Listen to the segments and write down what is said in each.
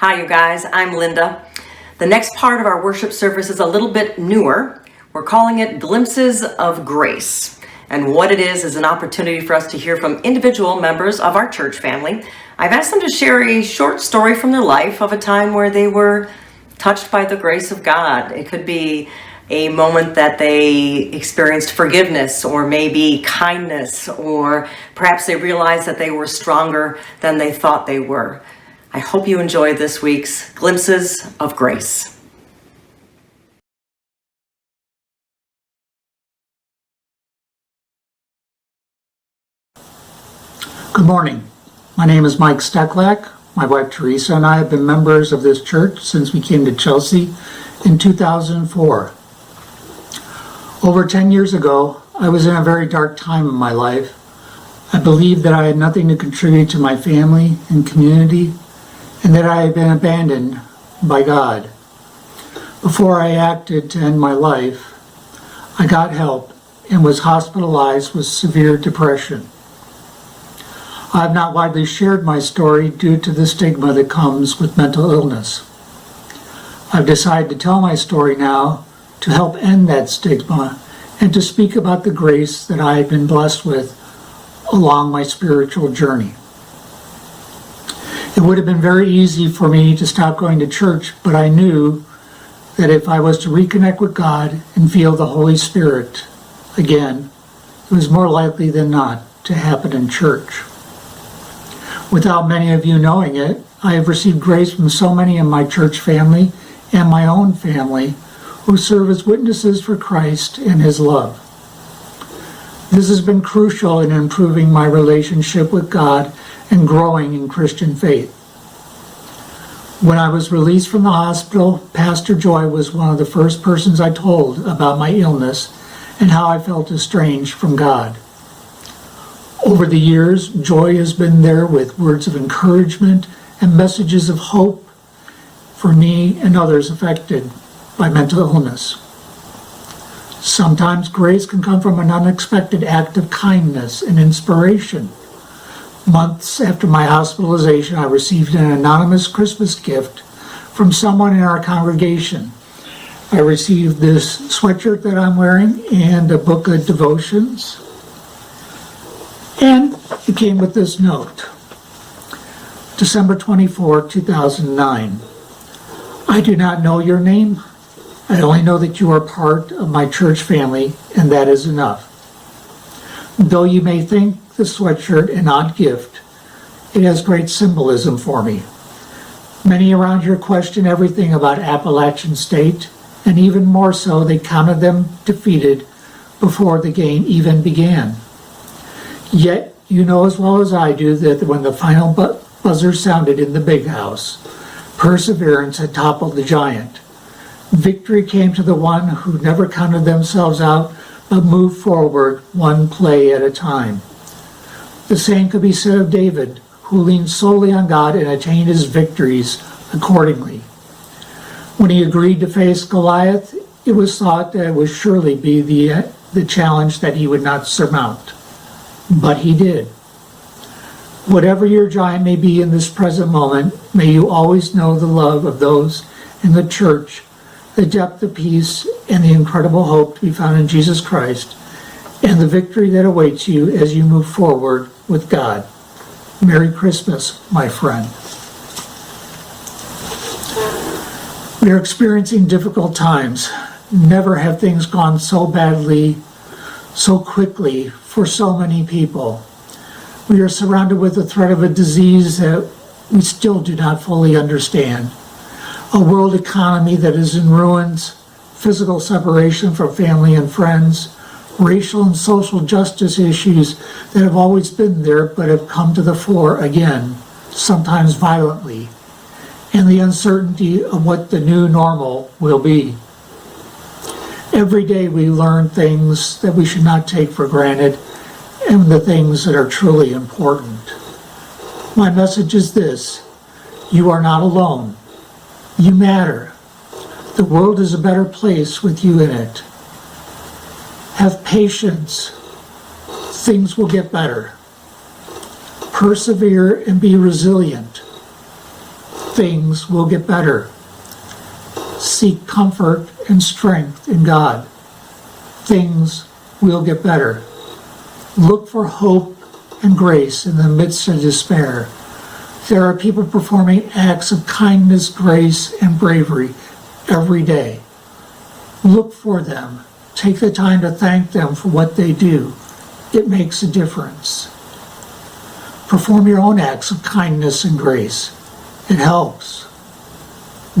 Hi, you guys. I'm Linda. The next part of our worship service is a little bit newer. We're calling it Glimpses of Grace. And what it is an opportunity for us to hear from individual members of our church family. I've asked them to share a short story from their life of a time where they were touched by the grace of God. It could be a moment that they experienced forgiveness, or maybe kindness, or perhaps they realized that they were stronger than they thought they were. I hope you enjoyed this week's Glimpses of Grace. Good morning. My name is Mike Steklac. My wife Teresa and I have been members of this church since we came to Chelsea in 2004. Over 10 years ago, I was in a very dark time in my life. I believed that I had nothing to contribute to my family and community, and that I had been abandoned by God. Before I acted to end my life, I got help and was hospitalized with severe depression. I have not widely shared my story due to the stigma that comes with mental illness. I've decided to tell my story now to help end that stigma and to speak about the grace that I have been blessed with along my spiritual journey. It would have been very easy for me to stop going to church, but I knew that if I was to reconnect with God and feel the Holy Spirit again, it was more likely than not to happen in church. Without many of you knowing it, I have received grace from so many in my church family and my own family who serve as witnesses for Christ and His love. This has been crucial in improving my relationship with God and growing in Christian faith. When I was released from the hospital, Pastor Joy was one of the first persons I told about my illness and how I felt estranged from God. Over the years, Joy has been there with words of encouragement and messages of hope for me and others affected by mental illness. Sometimes grace can come from an unexpected act of kindness and inspiration. Months after my hospitalization, I received an anonymous Christmas gift from someone in our congregation. I received this sweatshirt that I'm wearing and a book of devotions. And it came with this note. December 24, 2009. I do not know your name. I only know that you are part of my church family, and that is enough. Though you may think the sweatshirt an odd gift, it has great symbolism for me. Many around here question everything about Appalachian State, and even more so, they counted them defeated before the game even began. Yet, you know as well as I do that when the final buzzer sounded in the big house, perseverance had toppled the giant. Victory came to the one who never counted themselves out, but moved forward one play at a time. The same could be said of David, who leaned solely on God and attained his victories accordingly. When he agreed to face Goliath, it was thought that it would surely be the challenge that he would not surmount. But he did. Whatever your giant may be in this present moment, may you always know the love of those in the church, the depth of peace, and the incredible hope to be found in Jesus Christ, and the victory that awaits you as you move forward with God. Merry Christmas, my friend. We are experiencing difficult times. Never have things gone so badly, so quickly for so many people. We are surrounded with the threat of a disease that we still do not fully understand. A world economy that is in ruins, physical separation from family and friends, racial and social justice issues that have always been there but have come to the fore again, sometimes violently, and the uncertainty of what the new normal will be. Every day we learn things that we should not take for granted and the things that are truly important. My message is this: you are not alone. You matter. The world is a better place with you in it. Have patience. Things will get better. Persevere and be resilient. Things will get better. Seek comfort and strength in God. Things will get better. Look for hope and grace in the midst of despair. There are people performing acts of kindness, grace, and bravery every day. Look for them. Take the time to thank them for what they do. It makes a difference. Perform your own acts of kindness and grace. It helps.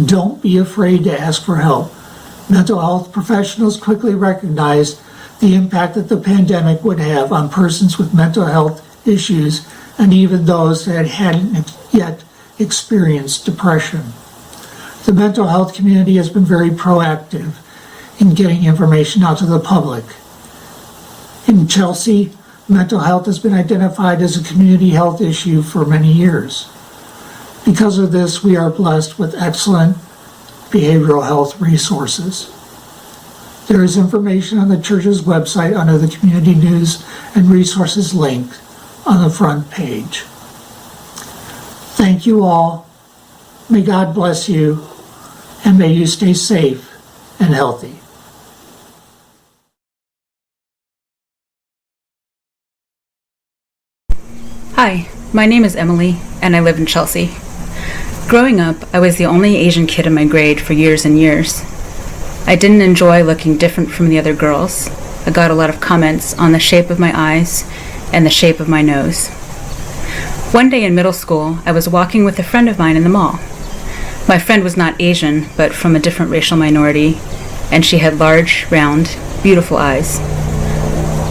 Don't be afraid to ask for help. Mental health professionals quickly recognized the impact that the pandemic would have on persons with mental health issues and even those that hadn't yet experienced depression. The mental health community has been very proactive in getting information out to the public. In Chelsea, mental health has been identified as a community health issue for many years. Because of this, we are blessed with excellent behavioral health resources. There is information on the church's website under the Community News and Resources link on the front page. Thank you all. May God bless you, and may you stay safe and healthy. Hi, my name is Emily, and I live in Chelsea. Growing up, I was the only Asian kid in my grade for years and years. I didn't enjoy looking different from the other girls. I got a lot of comments on the shape of my eyes and the shape of my nose. One day in middle school, I was walking with a friend of mine in the mall. My friend was not Asian, but from a different racial minority, and she had large, round, beautiful eyes.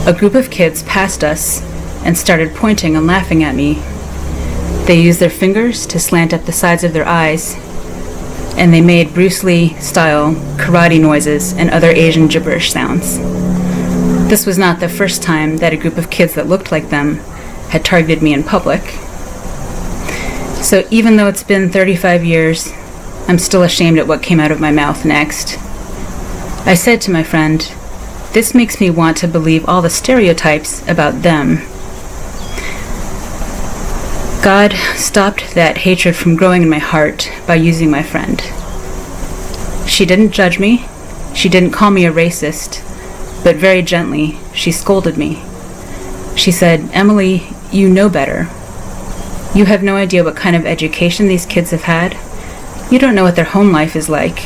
A group of kids passed us and started pointing and laughing at me. They used their fingers to slant up the sides of their eyes, and they made Bruce Lee-style karate noises and other Asian gibberish sounds. This was not the first time that a group of kids that looked like them had targeted me in public. So even though it's been 35 years, I'm still ashamed at what came out of my mouth next. I said to my friend, "This makes me want to believe all the stereotypes about them." God stopped that hatred from growing in my heart by using my friend. She didn't judge me. She didn't call me a racist, but very gently, she scolded me. She said, "Emily, you know better. You have no idea what kind of education these kids have had. You don't know what their home life is like,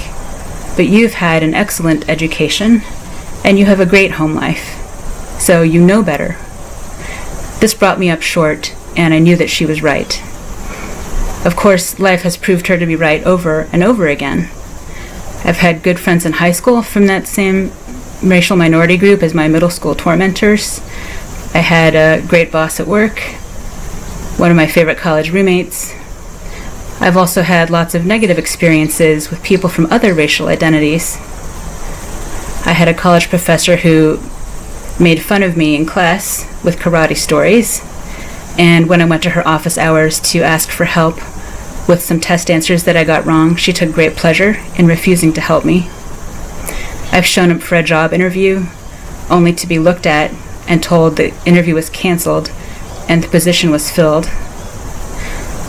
but you've had an excellent education, and you have a great home life, so you know better." This brought me up short, and I knew that she was right. Of course, life has proved her to be right over and over again. I've had good friends in high school from that same racial minority group as my middle school tormentors. I had a great boss at work, one of my favorite college roommates. I've also had lots of negative experiences with people from other racial identities. I had a college professor who made fun of me in class with karate stories, and when I went to her office hours to ask for help with some test answers that I got wrong, she took great pleasure in refusing to help me. I've shown up for a job interview only to be looked at and told the interview was canceled and the position was filled.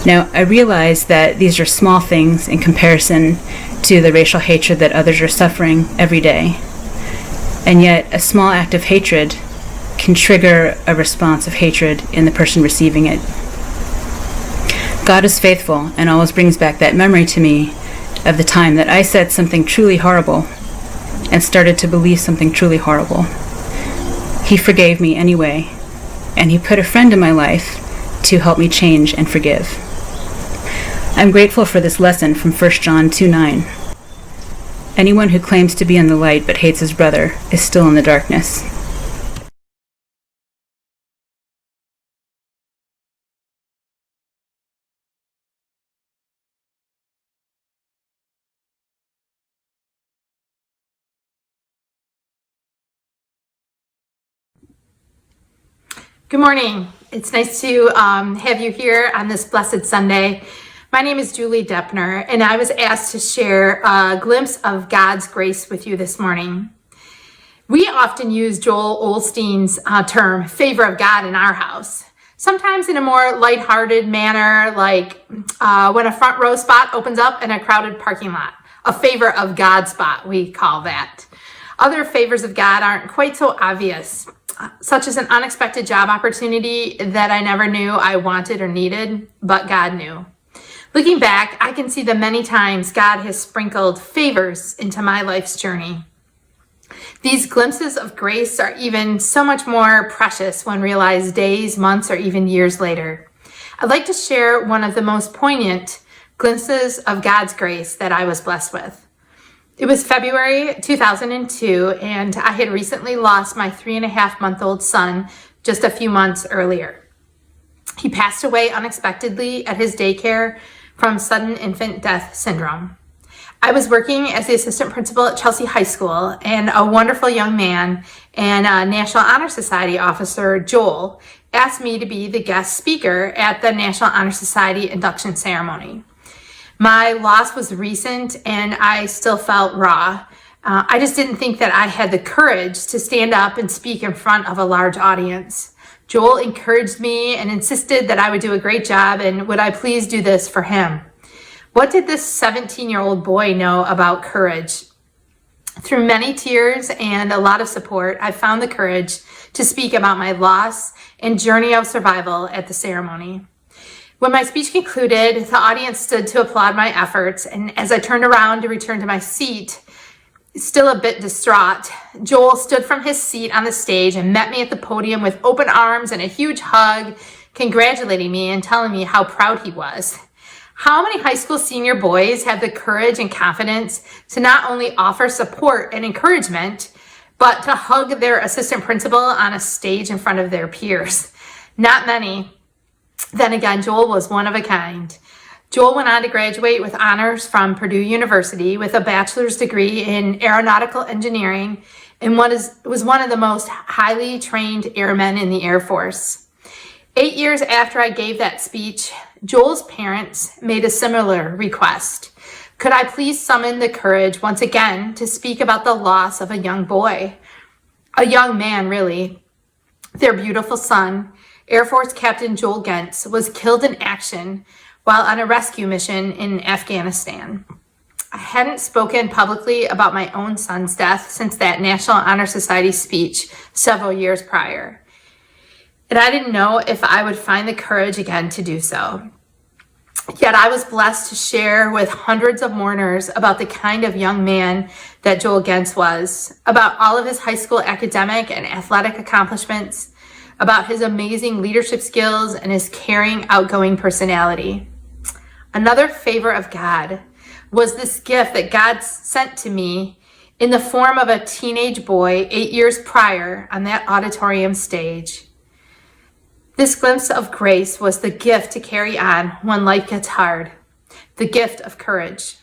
Now, I realize that these are small things in comparison to the racial hatred that others are suffering every day. And yet, a small act of hatred can trigger a response of hatred in the person receiving it. God is faithful and always brings back that memory to me of the time that I said something truly horrible and started to believe something truly horrible. He forgave me anyway, and he put a friend in my life to help me change and forgive. I'm grateful for this lesson from 1 John 2:9. Anyone who claims to be in the light but hates his brother is still in the darkness. Good morning. It's nice to have you here on this blessed Sunday. My name is Julie Deppner, and I was asked to share a glimpse of God's grace with you this morning. We often use Joel Osteen's term, favor of God in our house. Sometimes in a more lighthearted manner, like when a front row spot opens up in a crowded parking lot. A favor of God spot, we call that. Other favors of God aren't quite so obvious, such as an unexpected job opportunity that I never knew I wanted or needed, but God knew. Looking back, I can see the many times God has sprinkled favors into my life's journey. These glimpses of grace are even so much more precious when realized days, months, or even years later. I'd like to share one of the most poignant glimpses of God's grace that I was blessed with. It was February 2002, and I had recently lost my 3.5-month-old son just a few months earlier. He passed away unexpectedly at his daycare from sudden infant death syndrome. I was working as the assistant principal at Chelsea High School, and a wonderful young man and a National Honor Society officer, Joel, asked me to be the guest speaker at the National Honor Society induction ceremony. My loss was recent, and I still felt raw. I just didn't think that I had the courage to stand up and speak in front of a large audience. Joel encouraged me and insisted that I would do a great job, and would I please do this for him? What did this 17-year-old boy know about courage? Through many tears and a lot of support, I found the courage to speak about my loss and journey of survival at the ceremony. When my speech concluded, the audience stood to applaud my efforts, and as I turned around to return to my seat, still a bit distraught, Joel stood from his seat on the stage and met me at the podium with open arms and a huge hug, congratulating me and telling me how proud he was. How many high school senior boys have the courage and confidence to not only offer support and encouragement, but to hug their assistant principal on a stage in front of their peers? Not many. Then again, Joel was one of a kind. Joel went on to graduate with honors from Purdue University with a bachelor's degree in aeronautical engineering and was one of the most highly trained airmen in the Air Force. 8 years after I gave that speech, Joel's parents made a similar request. Could I please summon the courage once again to speak about the loss of a young boy? A young man, really. Their beautiful son, Air Force Captain Joel Gentz, was killed in action while on a rescue mission in Afghanistan. I hadn't spoken publicly about my own son's death since that National Honor Society speech several years prior. And I didn't know if I would find the courage again to do so. Yet I was blessed to share with hundreds of mourners about the kind of young man that Joel Gentz was, about all of his high school academic and athletic accomplishments, about his amazing leadership skills and his caring, outgoing personality. Another favor of God was this gift that God sent to me in the form of a teenage boy 8 years prior on that auditorium stage. This glimpse of grace was the gift to carry on when life gets hard, the gift of courage.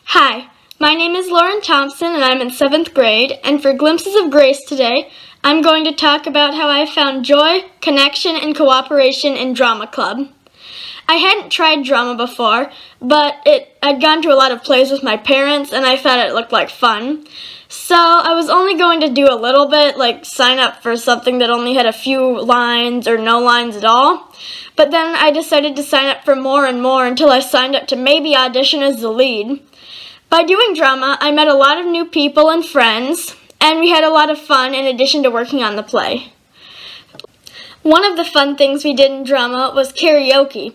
Hi, my name is Lauren Thompson and I'm in 7th grade, and for Glimpses of Grace today, I'm going to talk about how I found joy, connection, and cooperation in drama club. I hadn't tried drama before, but I'd gone to a lot of plays with my parents and I thought it looked like fun. So I was only going to do a little bit, like sign up for something that only had a few lines or no lines at all. But then I decided to sign up for more and more until I signed up to maybe audition as the lead. By doing drama, I met a lot of new people and friends, and we had a lot of fun in addition to working on the play. One of the fun things we did in drama was karaoke.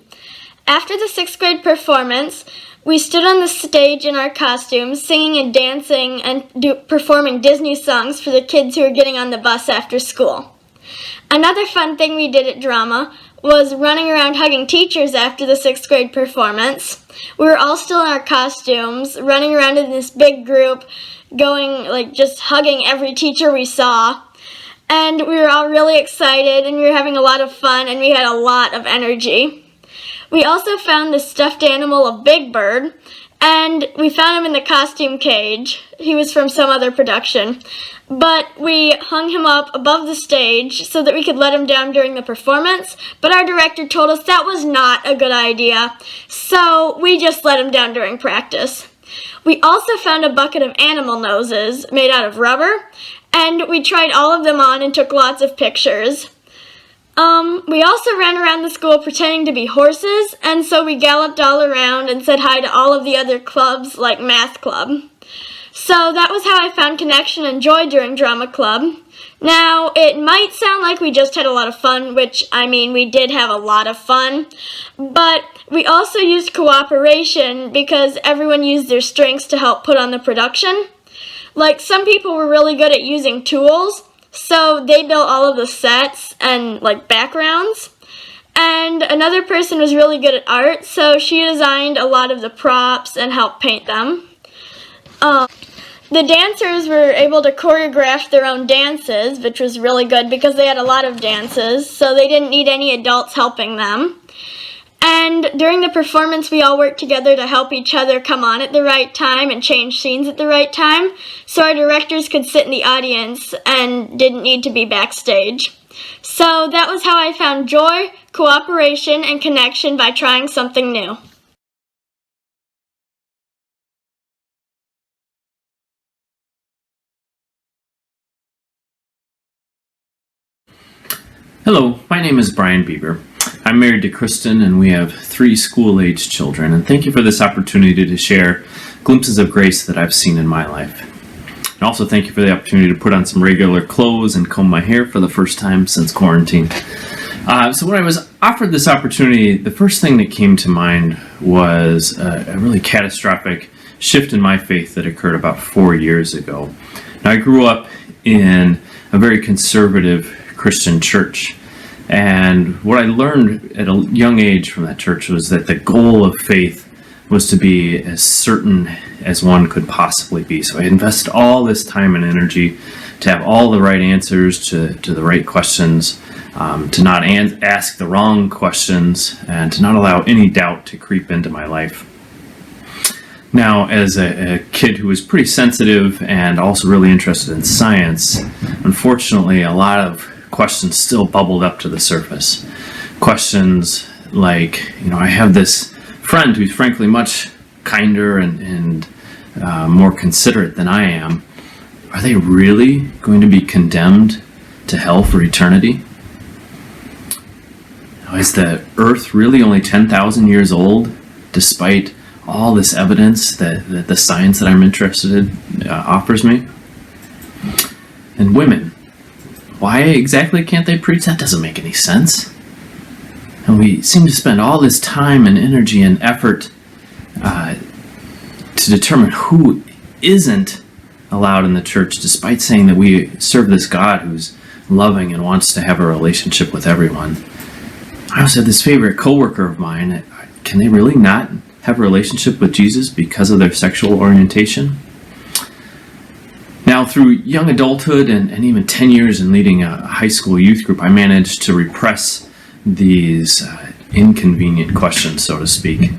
After the 6th grade performance, we stood on the stage in our costumes, singing and dancing and performing Disney songs for the kids who were getting on the bus after school. Another fun thing we did at drama was running around hugging teachers after the 6th grade performance. We were all still in our costumes, running around in this big group, going just hugging every teacher we saw. And we were all really excited, and we were having a lot of fun, and we had a lot of energy. We also found the stuffed animal of Big Bird, and we found him in the costume cage. He was from some other production. But we hung him up above the stage so that we could let him down during the performance, but our director told us that was not a good idea, so we just let him down during practice. We also found a bucket of animal noses made out of rubber, and we tried all of them on and took lots of pictures. We also ran around the school pretending to be horses, and so we galloped all around and said hi to all of the other clubs like math club. So that was how I found connection and joy during drama club. Now, it might sound like we just had a lot of fun, which, I mean, we did have a lot of fun, but we also used cooperation because everyone used their strengths to help put on the production. Like, some people were really good at using tools, so they built all of the sets and, like, backgrounds. And another person was really good at art, so she designed a lot of the props and helped paint them. The dancers were able to choreograph their own dances, which was really good because they had a lot of dances, so they didn't need any adults helping them. And during the performance, we all worked together to help each other come on at the right time and change scenes at the right time, so our directors could sit in the audience and didn't need to be backstage. So that was how I found joy, cooperation, and connection by trying something new. Hello, my name is Brian Bieber. I'm married to Kristen and we have 3 school-aged children, and thank you for this opportunity to share glimpses of grace that I've seen in my life. And also thank you for the opportunity to put on some regular clothes and comb my hair for the first time since quarantine. So when I was offered this opportunity, the first thing that came to mind was a really catastrophic shift in my faith that occurred about 4 years ago. Now, I grew up in a very conservative Christian church, and what I learned at a young age from that church was that the goal of faith was to be as certain as one could possibly be. So I invested all this time and energy to have all the right answers to the right questions, to not ask the wrong questions, and to not allow any doubt to creep into my life. Now, as a kid who was pretty sensitive and also really interested in science, unfortunately, a lot of questions still bubbled up to the surface. Questions like, I have this friend who's frankly much kinder and more considerate than I am. Are they really going to be condemned to hell for eternity? Is the earth really only 10,000 years old, despite all this evidence that the science that I'm interested in offers me? And women, why exactly can't they preach? That doesn't make any sense. And we seem to spend all this time and energy and effort to determine who isn't allowed in the church, despite saying that we serve this God who's loving and wants to have a relationship with everyone. I also had this favorite coworker of mine. Can they really not have a relationship with Jesus because of their sexual orientation? Now, through young adulthood and even 10 years in leading a high school youth group, I managed to repress these inconvenient questions, so to speak.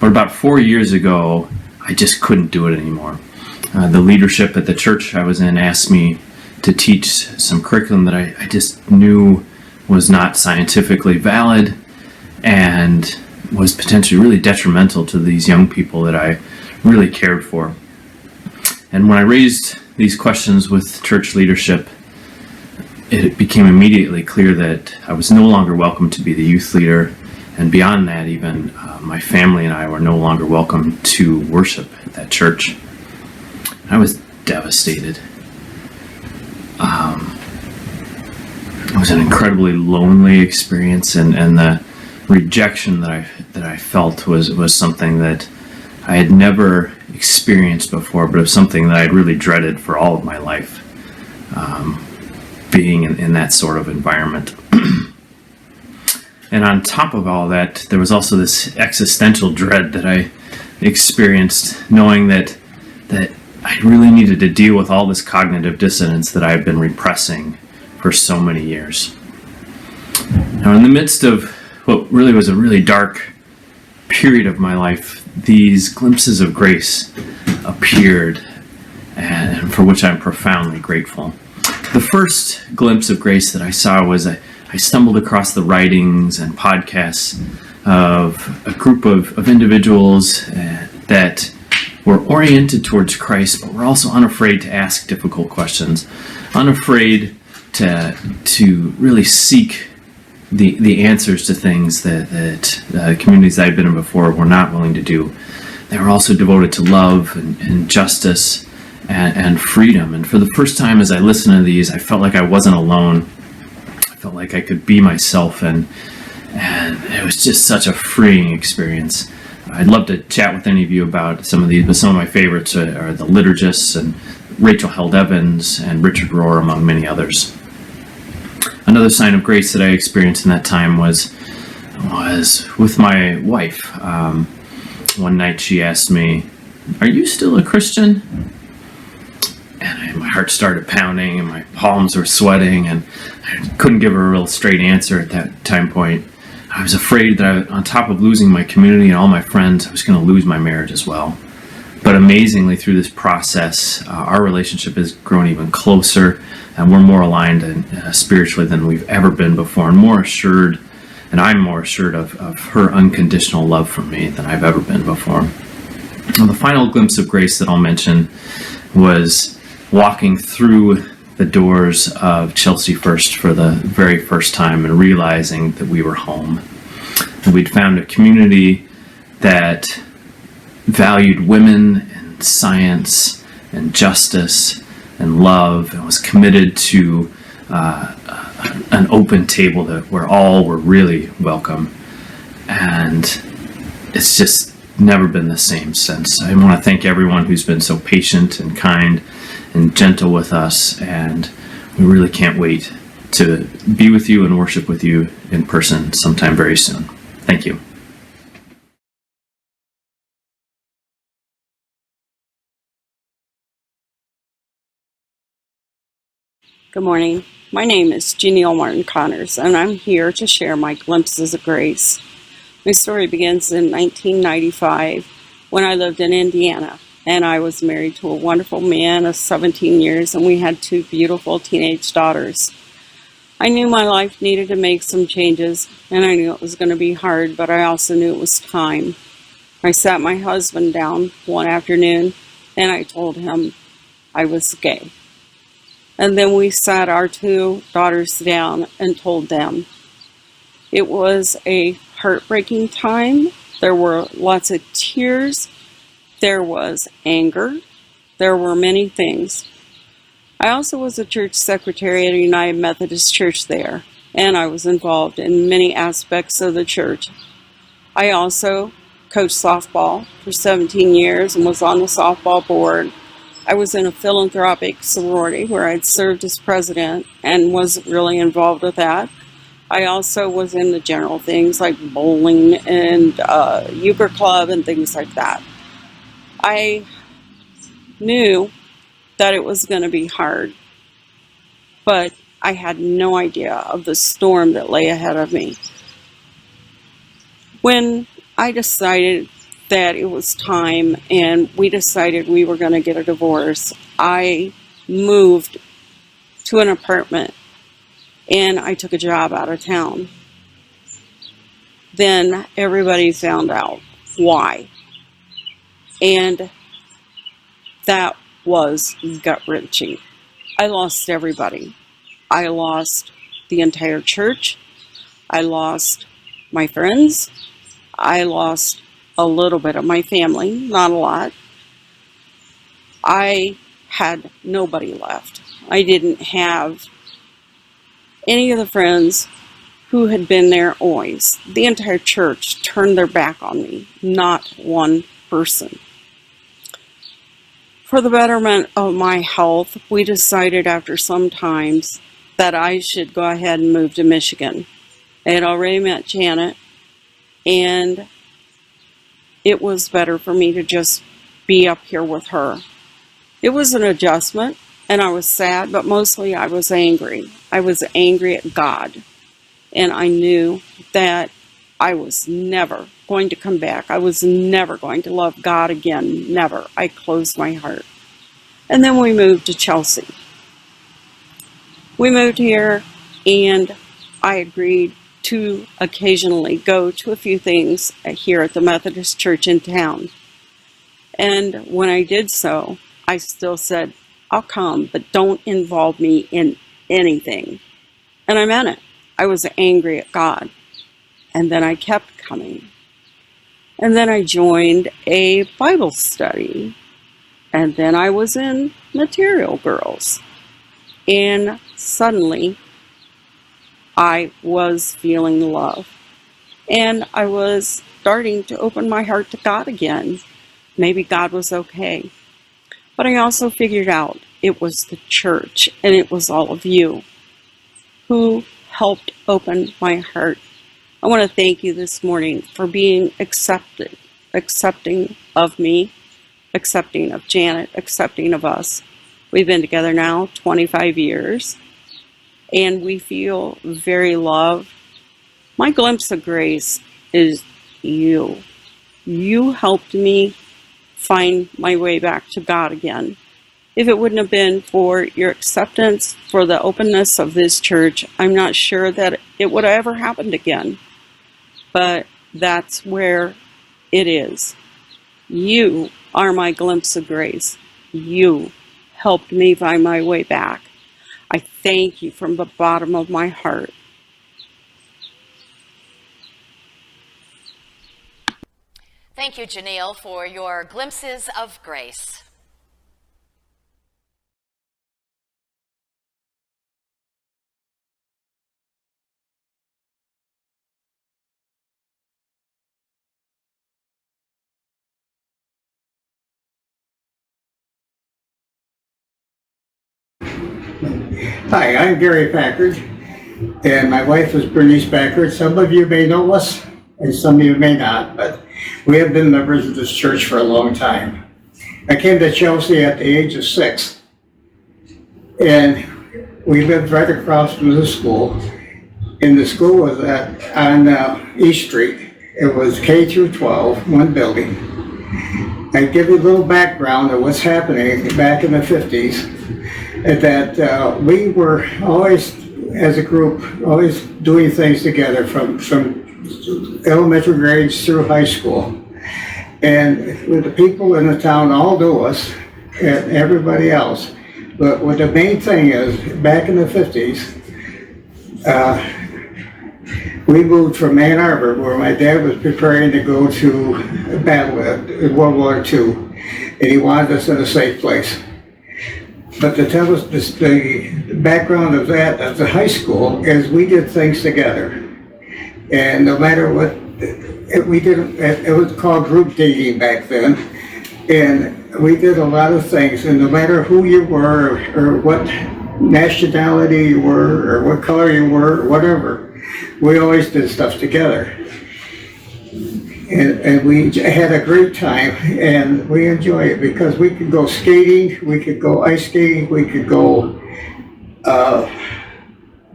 But about 4 years ago, I just couldn't do it anymore. The leadership at the church I was in asked me to teach some curriculum that I just knew was not scientifically valid and was potentially really detrimental to these young people that I really cared for. And when I raised these questions with church leadership, it became immediately clear that I was no longer welcome to be the youth leader, and beyond that even, my family and I were no longer welcome to worship at that church. I was devastated. It was an incredibly lonely experience, and the rejection that I felt was something that I had never experienced before, but it was something that I had really dreaded for all of my life, being in that sort of environment. And on top of all that, there was also this existential dread that I experienced, knowing that I really needed to deal with all this cognitive dissonance that I've been repressing for so many years. Now, in the midst of what really was a really dark period of my life, these glimpses of grace appeared, and for which I'm profoundly grateful. The first glimpse of grace that I saw was I stumbled across the writings and podcasts of a group of individuals that were oriented towards Christ, but were also unafraid to ask difficult questions, unafraid to really seek the answers to things that communities I've been in before were not willing to do. They were also devoted to love and justice and freedom. And for the first time as I listened to these, I felt like I wasn't alone. I felt like I could be myself, and it was just such a freeing experience. I'd love to chat with any of you about some of these, but some of my favorites are the liturgists and Rachel Held Evans and Richard Rohr, among many others. Another sign of grace that I experienced in that time was with my wife. One night she asked me, "Are you still a Christian?" And my heart started pounding and my palms were sweating, and I couldn't give her a real straight answer at that time point. I was afraid that on top of losing my community and all my friends, I was going to lose my marriage as well. But amazingly, through this process, our relationship has grown even closer, and we're more aligned spiritually than we've ever been before, and more assured, and I'm more assured of her unconditional love for me than I've ever been before. Now, the final glimpse of grace that I'll mention was walking through the doors of Chelsea First for the very first time and realizing that we were home. And we'd found a community that valued women and science and justice and love, and was committed to an open table where all were really welcome. And it's just never been the same since. I want to thank everyone who's been so patient and kind and gentle with us, and we really can't wait to be with you and worship with you in person sometime very soon. Thank you. Good morning. My name is Janeil Martin-Conners, and I'm here to share my glimpses of grace. My story begins in 1995 when I lived in Indiana, and I was married to a wonderful man of 17 years, and we had 2 beautiful teenage daughters. I knew my life needed to make some changes, and I knew it was going to be hard, but I also knew it was time. I sat my husband down one afternoon, and I told him I was gay. And then we sat our 2 daughters down and told them. It was a heartbreaking time. There were lots of tears. There was anger. There were many things. I also was a church secretary at a United Methodist Church there, and I was involved in many aspects of the church. I also coached softball for 17 years and was on the softball board. I was in a philanthropic sorority where I'd served as president and was really involved with that. I also was in the general things like bowling and euchre club and things like that. I knew that it was going to be hard, but I had no idea of the storm that lay ahead of me. When I decided that it was time and we decided we were going to get a divorce, I moved to an apartment and I took a job out of town. Then everybody found out why. And that was gut-wrenching. I lost everybody. I lost the entire church. I lost my friends. I lost a little bit of my family, not a lot. I had nobody left. I didn't have any of the friends who had been there always. The entire church turned their back on me, not one person. For the betterment of my health, we decided after some times that I should go ahead and move to Michigan. I had already met Janet, and it was better for me to just be up here with her. It was an adjustment, and I was sad, but mostly I was angry. I was angry at God, and I knew that I was never going to come back. I was never going to love God again. Never. I closed my heart. And then we moved to Chelsea. We moved here, and I agreed to occasionally go to a few things here at the Methodist Church in town. And when I did so, I still said, I'll come, but don't involve me in anything. And I meant it. I was angry at God. And then I kept coming. And then I joined a Bible study. And then I was in Material Girls. And suddenly, I was feeling love. And I was starting to open my heart to God again. Maybe God was okay. But I also figured out it was the church, and it was all of you who helped open my heart. I want to thank you this morning for being accepting of me, accepting of Janet, accepting of us. We've been together now 25 years, and we feel very loved. My glimpse of grace is you. You helped me find my way back to God again. If it wouldn't have been for your acceptance, for the openness of this church, I'm not sure that it would have ever happened again. But that's where it is. You are my glimpse of grace. You helped me find my way back. I thank you from the bottom of my heart. Thank you, Janeil, for your glimpses of grace. Hi, I'm Gary Packard, and my wife is Bernice Packard. Some of you may know us, and some of you may not, but we have been members of this church for a long time. I came to Chelsea at the age of 6, and we lived right across from the school. And the school was on East Street. It was K through 12, one building. I give you a little background of what's happening back in the 50s. That we were always, as a group, always doing things together from elementary grades through high school. And with the people in the town all knew us and everybody else. But what the main thing is, back in the 50s, we moved from Ann Arbor, where my dad was preparing to go to battle in World War II, and he wanted us in a safe place. But to tell us the background of that, of the high school, is we did things together. And no matter what, we did, it was called group dating back then. And we did a lot of things, and no matter who you were, or what nationality you were, or what color you were, or whatever, we always did stuff together. And we had a great time, and we enjoy it because we could go skating, we could go ice skating, we could go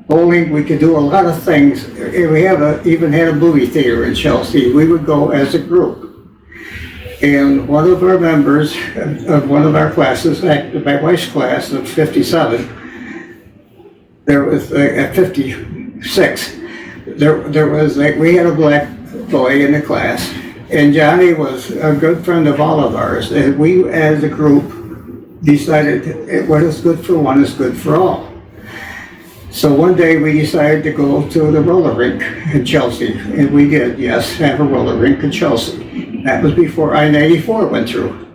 bowling, we could do a lot of things. And we even had a movie theater in Chelsea. We would go as a group. And one of our members of one of our classes, my wife's class of 57, there was at 56, there was we had a black boy in the class, and Johnny was a good friend of all of ours, and we as a group decided what is good for one is good for all. So one day we decided to go to the roller rink in Chelsea, and we did, yes, have a roller rink in Chelsea. That was before I-94 went through.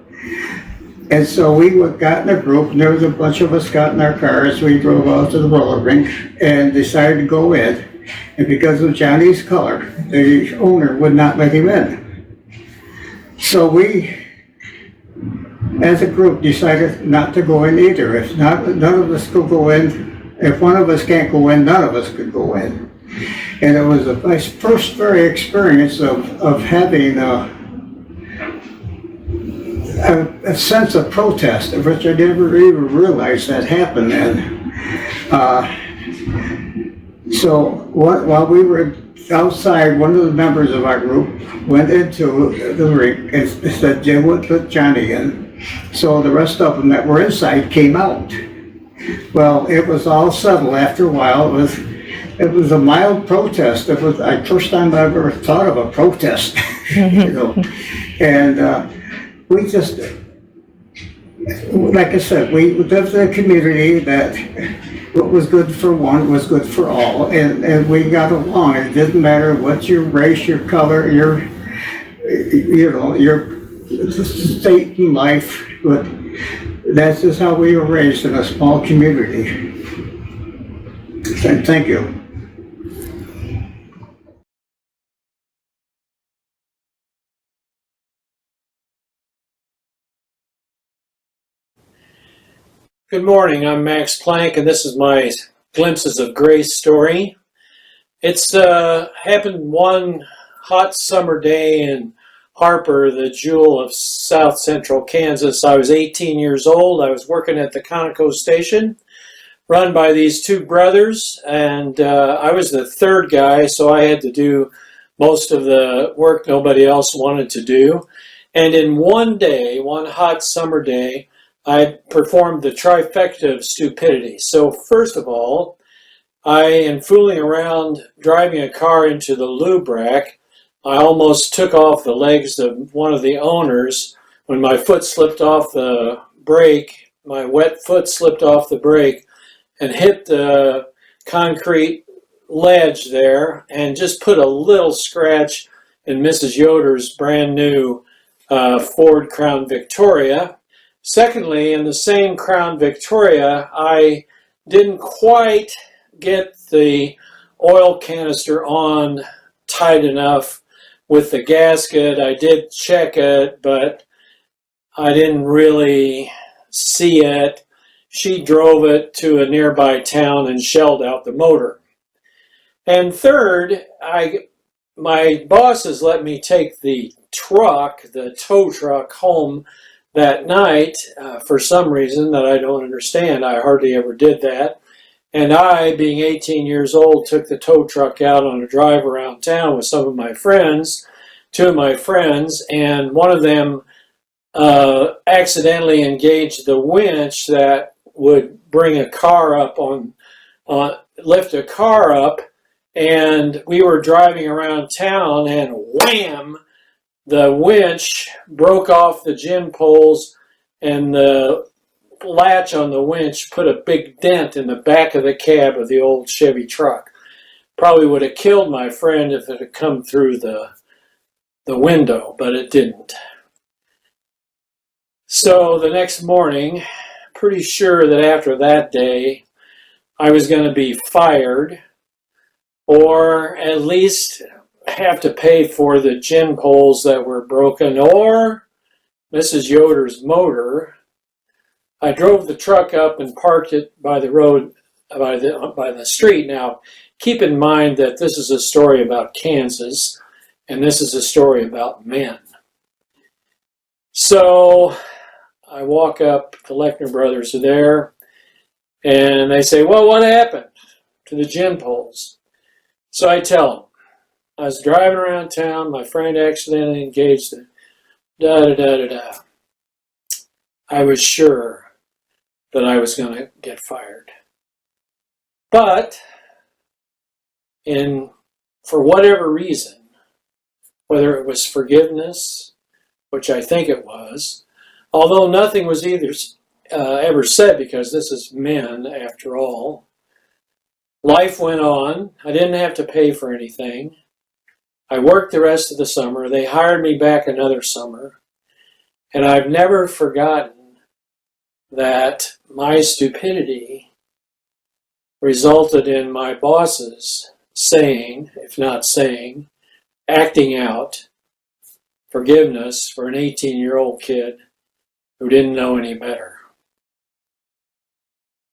And so we got in a group, and there was a bunch of us got in our cars, we drove out to the roller rink and decided to go in. And because of Johnny's color, the owner would not let him in. So we, as a group, decided not to go in either. If none of us could go in, if one of us can't go in, none of us could go in. And it was my first very experience of having a sense of protest, of which I never even realized that happened then. So while we were outside, one of the members of our group went into the rink and said Jim would put Johnny in. So the rest of them that were inside came out. Well, it was all settled after a while. It was a mild protest. It was the first time I ever thought of a protest, you know. And we just, like I said, we lived in a community that what was good for one was good for all, and we got along. It didn't matter what your race, your color, your state in life, but that's just how we were raised in a small community. Thank you. Good morning, I'm Max Plank, and this is my Glimpses of Grace story. It's happened one hot summer day in Harper, the jewel of south central Kansas. I was 18 years old. I was working at the Conoco station, run by these two brothers, and I was the third guy, so I had to do most of the work nobody else wanted to do. And in one day, one hot summer day, I performed the trifecta of stupidity. So first of all, in fooling around driving a car into the lube rack, I almost took off the legs of one of the owners when my foot slipped off the brake. My wet foot slipped off the brake and hit the concrete ledge there and just put a little scratch in Mrs. Yoder's brand new Ford Crown Victoria. Secondly, in the same Crown Victoria, I didn't quite get the oil canister on tight enough with the gasket. I did check it, but I didn't really see it. She drove it to a nearby town and shelled out the motor. And third, my bosses let me take the tow truck home that night for some reason that I don't understand. I hardly ever did that. And I, being 18 years old, took the tow truck out on a drive around town with some of my friends, two of my friends, and one of them accidentally engaged the winch that would bring a car up lift a car up, and we were driving around town, and wham! The winch broke off the gin poles, and the latch on the winch put a big dent in the back of the cab of the old Chevy truck. Probably would have killed my friend if it had come through the window, but it didn't. So the next morning, pretty sure that after that day, I was going to be fired, or at least have to pay for the gin poles that were broken, or Mrs. Yoder's motor. I drove the truck up and parked it by the road, by the street. Now, keep in mind that this is a story about Kansas, and this is a story about men. So I walk up, the Lechner brothers are there, and they say, well, what happened to the gin poles? So I tell them, I was driving around town, my friend accidentally engaged it, da-da-da-da-da. I was sure that I was going to get fired. But, for whatever reason, whether it was forgiveness, which I think it was, although nothing was ever said, because this is men after all, life went on. I didn't have to pay for anything. I worked the rest of the summer. They hired me back another summer. And I've never forgotten that my stupidity resulted in my bosses saying, if not saying, acting out forgiveness for an 18-year-old kid who didn't know any better.